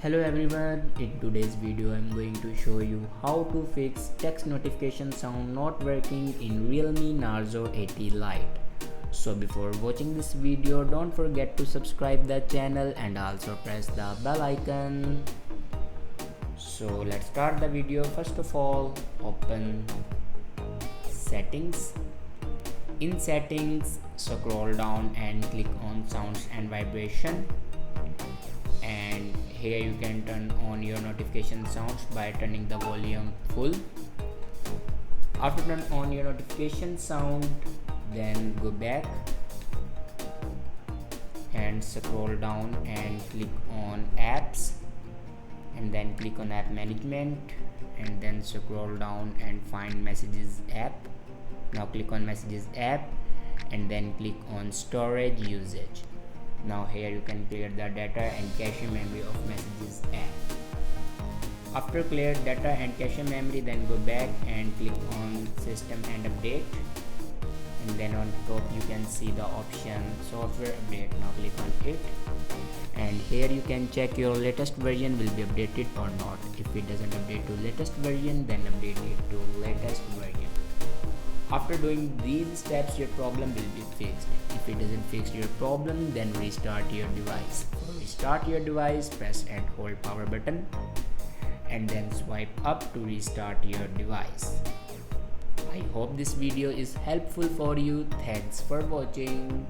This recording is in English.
Hello everyone, in today's video I'm going to show you how to fix text notification sound not working in Realme Narzo 80 Lite. So before watching this video, don't forget to subscribe the channel and also press the bell icon. So let's start the video. First of all, open settings. In settings, scroll down and click on sounds and vibration, and here you can turn on your notification sounds by turning the volume full. After turn on your notification sound, then go back and scroll down and click on apps, and then click on app management, and then scroll down and find messages app. Now click on messages app and then click on storage usage. Now here you can clear the data and cache memory of messages app. After clear data and cache memory, then go back and click on system and update, and then on top you can see the option software update. Now click on it, and here you can check your latest version will be updated or not. If it doesn't update to latest version, then update it to latest version. After doing these steps, your problem will be fixed. If it doesn't fix your problem, then restart your device. For restart your device, press and hold power button and then swipe up to restart your device. I hope this video is helpful for you. Thanks for watching.